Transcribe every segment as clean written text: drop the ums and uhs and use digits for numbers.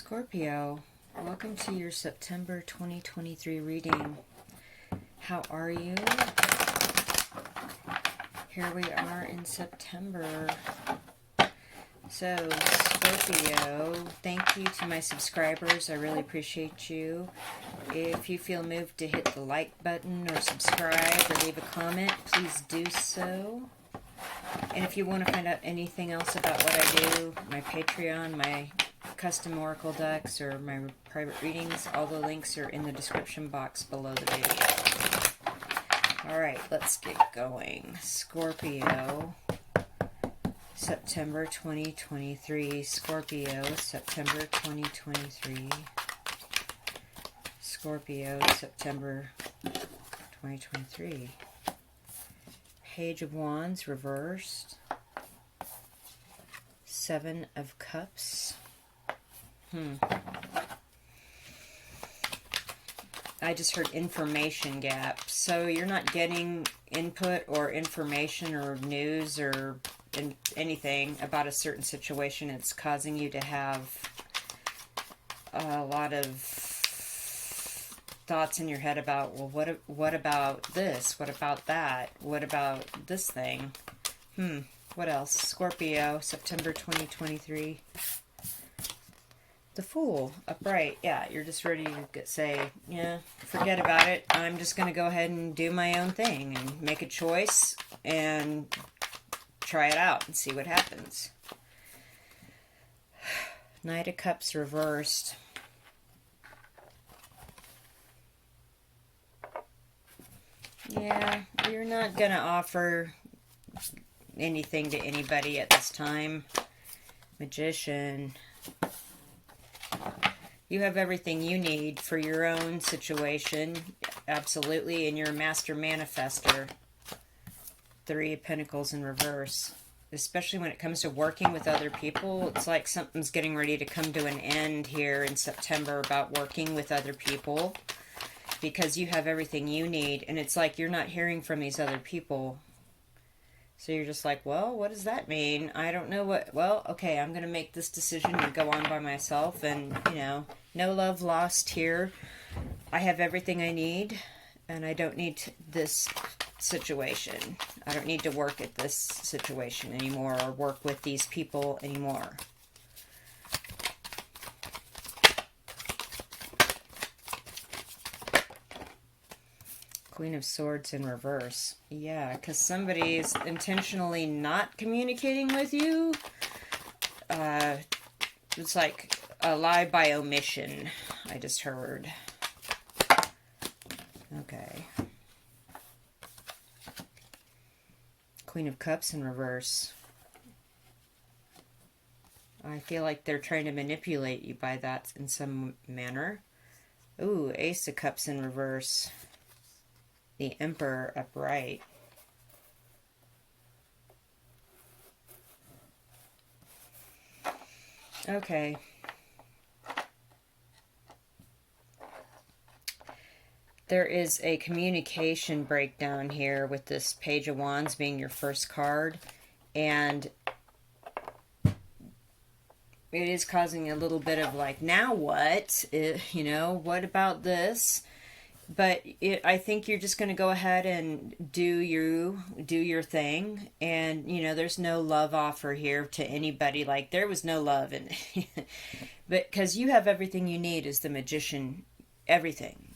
Scorpio, welcome to your September 2023 reading. How are you? Here we are in September. So, Scorpio, thank you to my subscribers. I really appreciate you. If you feel moved to hit the like button or subscribe or leave a comment, please do so. And if you want to find out anything else about what I do, my Patreon, my custom oracle decks, or my private readings, all the links are in the description box below the video. Alright, let's get going. Scorpio, September 2023. Scorpio, September 2023. Scorpio, September 2023. Page of Wands reversed. Seven of Cups. I just heard information gap. So you're not getting input or information or news or anything about a certain situation. It's causing you to have a lot of thoughts in your head about, well, what about this? What about that? What about this thing? What else? Scorpio, September 2023. The Fool, upright. Yeah, you're just ready to say, yeah, forget about it. I'm just going to go ahead and do my own thing and make a choice and try it out and see what happens. Knight of Cups reversed. Yeah, you're not going to offer anything to anybody at this time. Magician. You have everything you need for your own situation, absolutely, and you're a master manifester. Three of Pentacles in reverse. Especially when it comes to working with other people, it's like something's getting ready to come to an end here in September about working with other people, because you have everything you need, and it's like you're not hearing from these other people. So you're just like, well, what does that mean? I don't know what... Well, okay, I'm going to make this decision and go on by myself. And, you know, no love lost here. I have everything I need. And I don't need this situation. I don't need to work at this situation anymore or work with these people anymore. Queen of Swords in reverse. Yeah, because somebody is intentionally not communicating with you. It's like a lie by omission, I just heard. Okay. Queen of Cups in reverse. I feel like they're trying to manipulate you by that in some manner. Ooh, Ace of Cups in reverse. The Emperor upright. Okay. There is a communication breakdown here with this Page of Wands being your first card. And it is causing a little bit of like, now what? You know, what about this? But I think you're just going to go ahead and do your thing. And, you know, there's no love offer here to anybody. Like, there was no love. But because you have everything you need as the Magician. Everything.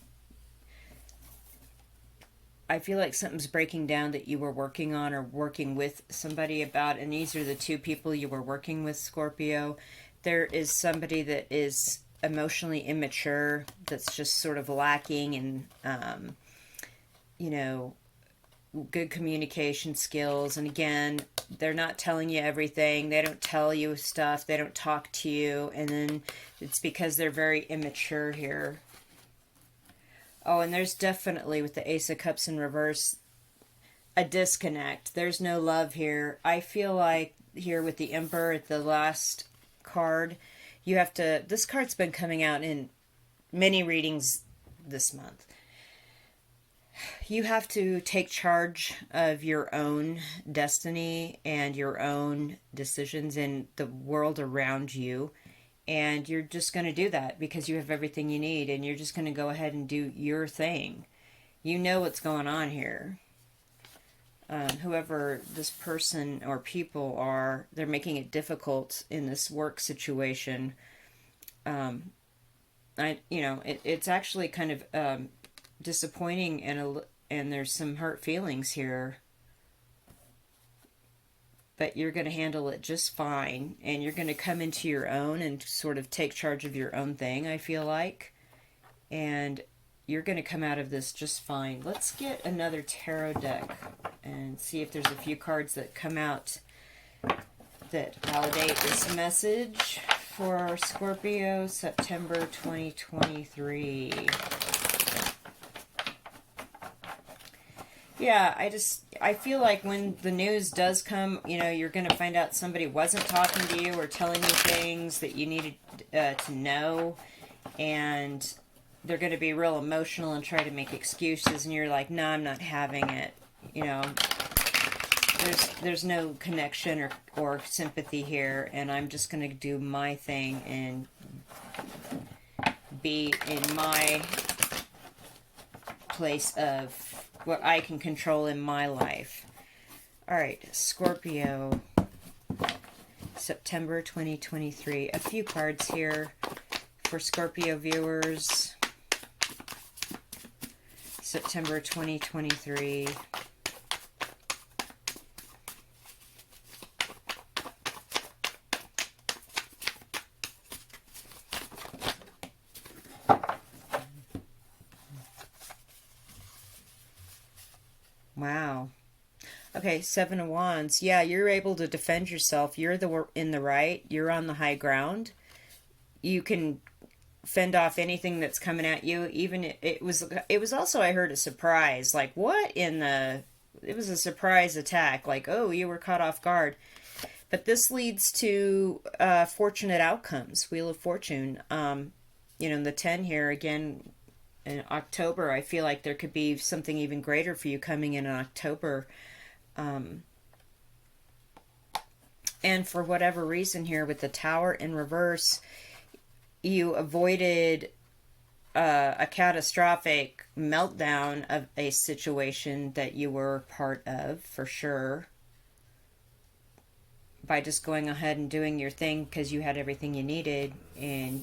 I feel like something's breaking down that you were working on or working with somebody about. And these are the two people you were working with, Scorpio. There is somebody that is emotionally immature, that's just sort of lacking in, you know, good communication skills. And again, they're not telling you everything. They don't tell you stuff. They don't talk to you. And then it's because they're very immature here. Oh, and there's definitely, with the Ace of Cups in reverse, a disconnect. There's no love here. I feel like here with the Emperor at the last card, you have to... This card's been coming out in many readings this month. You have to take charge of your own destiny and your own decisions in the world around you. And you're just going to do that because you have everything you need, and you're just going to go ahead and do your thing. You know what's going on here. Whoever this person or people are, they're making it difficult in this work situation. It's actually kind of disappointing, and there's some hurt feelings here. But you're going to handle it just fine, and you're going to come into your own and sort of take charge of your own thing, I feel like. And you're going to come out of this just fine. Let's get another tarot deck and see if there's a few cards that come out that validate this message for Scorpio, September 2023. Yeah, I feel like when the news does come, you're going to find out somebody wasn't talking to you or telling you things that you needed to know, and they're going to be real emotional and try to make excuses, and you're like, no, I'm not having it. There's no connection or sympathy here, and I'm just going to do my thing and be in my place of what I can control in my life. All right, Scorpio, September 2023. A few cards here for Scorpio viewers. September 2023. Wow. Okay, Seven of Wands. Yeah, you're able to defend yourself. You're in the right. You're on the high ground. You can fend off anything that's coming at you. Even it was also, I heard, a surprise. Like, what in the? It was a surprise attack. Like, oh, you were caught off guard. But this leads to fortunate outcomes. Wheel of Fortune. The 10 here again. In October, I feel like there could be something even greater for you coming in October. And for whatever reason here with the Tower in reverse, you avoided a catastrophic meltdown of a situation that you were part of, for sure, by just going ahead and doing your thing because you had everything you needed, and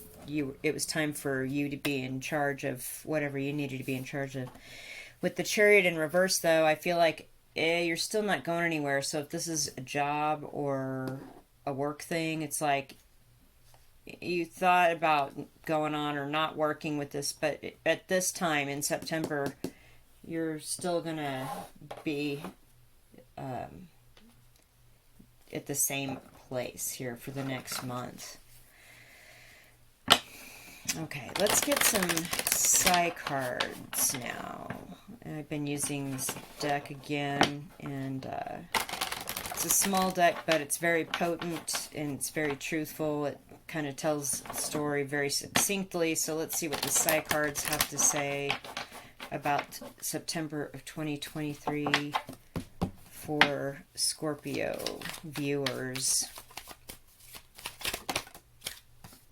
it was time for you to be in charge of whatever you needed to be in charge of. With the Chariot in reverse, though, I feel like you're still not going anywhere. So if this is a job or a work thing, it's like you thought about going on or not working with this, but at this time in September, you're still going to be at the same place here for the next month. Okay, let's get some Psi cards now. I've been using this deck again, and it's a small deck, but it's very potent and it's very truthful. It kind of tells the story very succinctly. So let's see what the Psi cards have to say about September of 2023 for Scorpio viewers.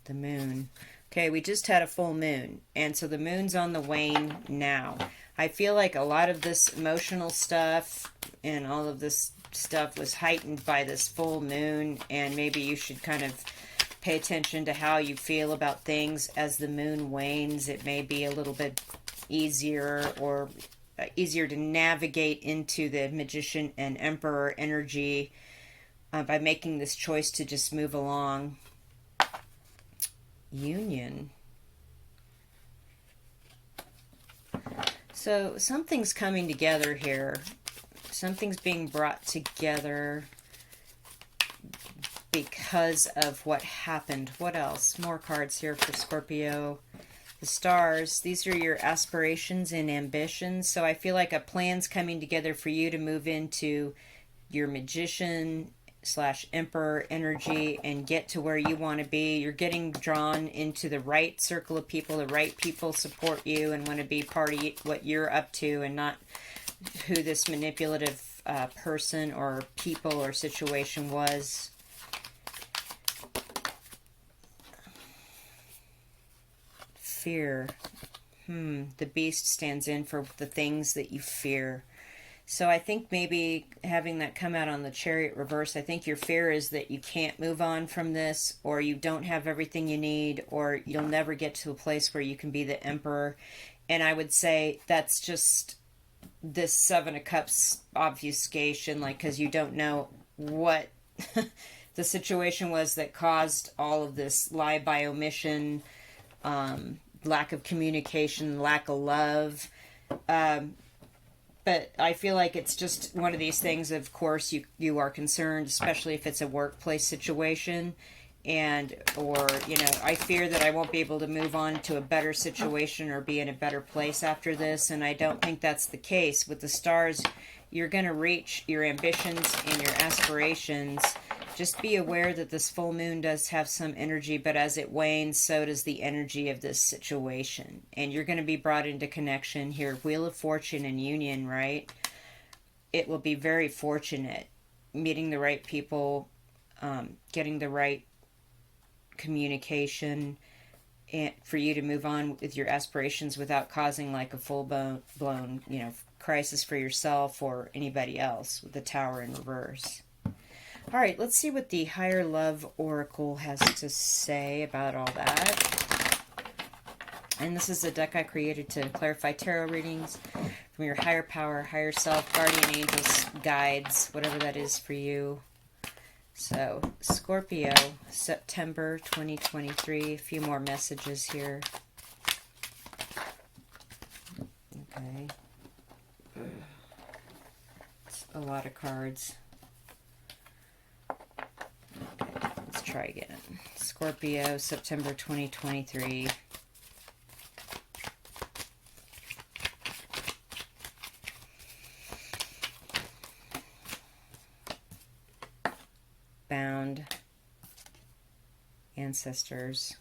The Moon. Okay, we just had a full moon, and so the moon's on the wane now. I feel like a lot of this emotional stuff and all of this stuff was heightened by this full moon, and maybe you should kind of pay attention to how you feel about things as the moon wanes. It may be a little bit easier or easier to navigate into the Magician and Emperor energy by making this choice to just move along. Union. So something's coming together here. Something's being brought together because of what happened. What else? More cards here for Scorpio. The stars. These are your aspirations and ambitions. So I feel like a plan's coming together for you to move into your Magician / Emperor energy and get to where you want to be. You're getting drawn into the right circle of people. The right people support you and want to be part of what you're up to, and not who this manipulative person or people or situation was. fear. The beast stands in for the things that you fear. So I think maybe having that come out on the Chariot reverse, I think your fear is that you can't move on from this, or you don't have everything you need, or you'll never get to a place where you can be the Emperor. And I would say that's just this Seven of Cups obfuscation, like, because you don't know what the situation was that caused all of this lie by omission, lack of communication, lack of love. But I feel like it's just one of these things. Of course, you are concerned, especially if it's a workplace situation, and or I fear that I won't be able to move on to a better situation or be in a better place after this. And I don't think that's the case with the stars. You're going to reach your ambitions and your aspirations. Just be aware that this full moon does have some energy, but as it wanes, so does the energy of this situation. And you're going to be brought into connection here. Wheel of Fortune and union, right? It will be very fortunate. Meeting the right people, getting the right communication, and for you to move on with your aspirations without causing like a full-blown, crisis for yourself or anybody else with the Tower in reverse. All right, let's see what the Higher Love Oracle has to say about all that. And this is a deck I created to clarify tarot readings from your higher power, higher self, guardian angels, guides, whatever that is for you. So, Scorpio, September 2023. A few more messages here. Okay. It's a lot of cards. Let's try again. Scorpio, September 2023. Bound. Ancestors.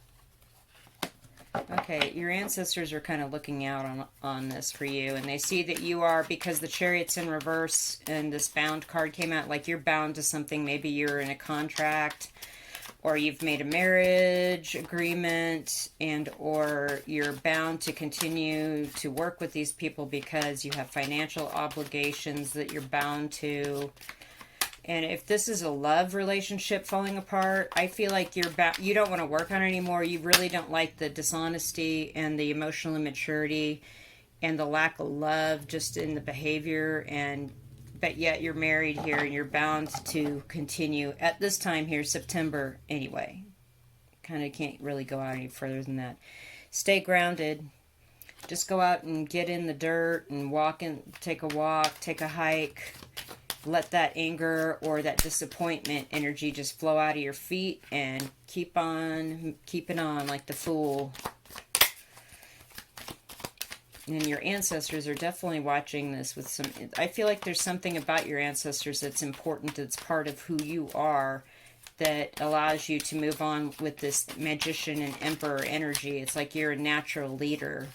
Okay, your ancestors are kind of looking out on this for you, and they see that you are, because the Chariot's in reverse and this bound card came out, like you're bound to something. Maybe you're in a contract, or you've made a marriage agreement, and or you're bound to continue to work with these people because you have financial obligations that you're bound to. And if this is a love relationship falling apart, I feel like you don't want to work on it anymore. You really don't like the dishonesty and the emotional immaturity and the lack of love just in the behavior. But yet you're married here and you're bound to continue at this time here, September anyway. Kind of can't really go out any further than that. Stay grounded. Just go out and get in the dirt and take a walk, take a hike. Let that anger or that disappointment energy just flow out of your feet and keep on keeping on like the Fool. And your ancestors are definitely watching this with some... I feel like there's something about your ancestors that's important, that's part of who you are, that allows you to move on with this Magician and Emperor energy. It's like you're a natural leader.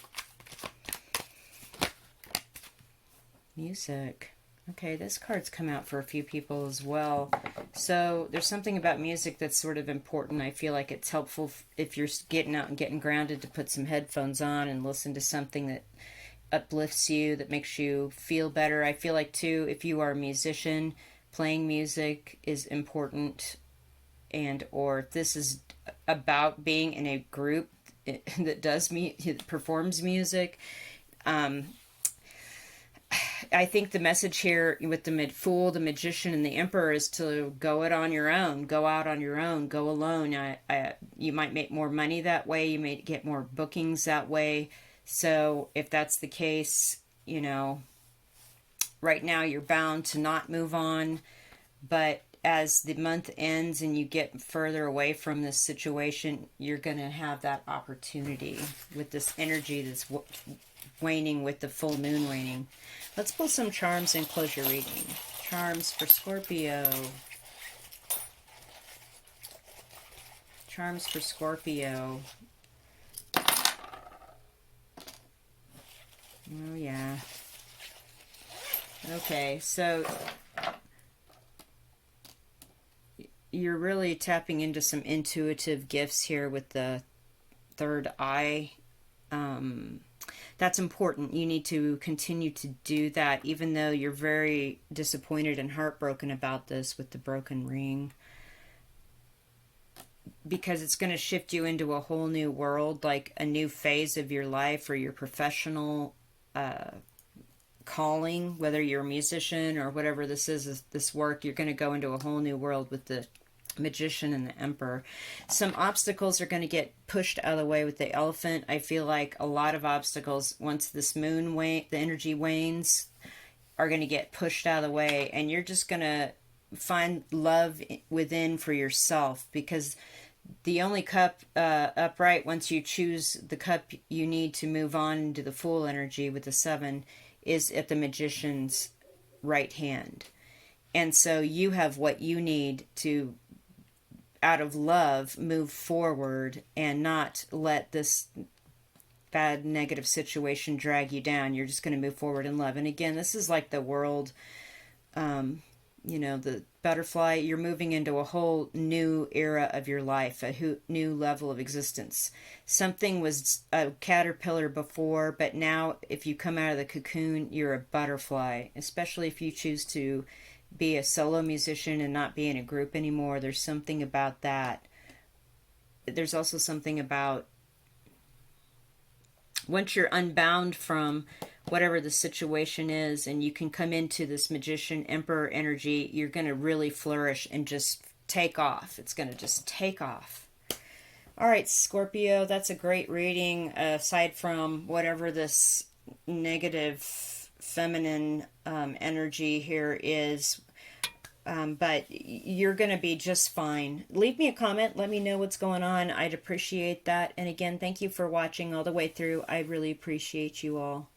Music. Okay, this card's come out for a few people as well. So there's something about music that's sort of important. I feel like it's helpful if you're getting out and getting grounded to put some headphones on and listen to something that uplifts you, that makes you feel better. I feel like, too, if you are a musician, playing music is important. And or if this is about being in a group that performs music, I think the message here with the Fool, the Magician, and the Emperor is to go it on your own. Go out on your own. Go alone. You might make more money that way. You may get more bookings that way. So if that's the case, right now you're bound to not move on. But as the month ends and you get further away from this situation, you're going to have that opportunity with this energy that's waning with the full moon waning. Let's pull some charms and close your reading. Charms for Scorpio. Charms for Scorpio. Oh, yeah. Okay, so you're really tapping into some intuitive gifts here with the third eye that's important. You need to continue to do that, even though you're very disappointed and heartbroken about this with the broken ring, because it's going to shift you into a whole new world, like a new phase of your life or your professional calling, whether you're a musician or whatever this is, this work. You're going to go into a whole new world with the Magician and the Emperor. Some obstacles are going to get pushed out of the way with the Elephant. I feel like a lot of obstacles, once this moon wane, the energy wanes, are going to get pushed out of the way, and you're just going to find love within for yourself, because the only cup upright, once you choose the cup you need to move on into the full energy with the 7, is at the Magician's right hand. And so you have what you need to, out of love, move forward and not let this bad negative situation drag you down. You're just going to move forward in love. And again, this is like the world, the butterfly. You're moving into a whole new era of your life, a new level of existence. Something was a caterpillar before, but now if you come out of the cocoon, you're a butterfly, especially if you choose to be a solo musician and not be in a group anymore. There's something about that. There's also something about once you're unbound from whatever the situation is and you can come into this Magician Emperor energy, you're going to really flourish and just take off. It's going to just take off. All right, Scorpio, that's a great reading, aside from whatever this negative feminine energy here is. But you're going to be just fine. Leave me a comment. Let me know what's going on. I'd appreciate that. And again, thank you for watching all the way through. I really appreciate you all.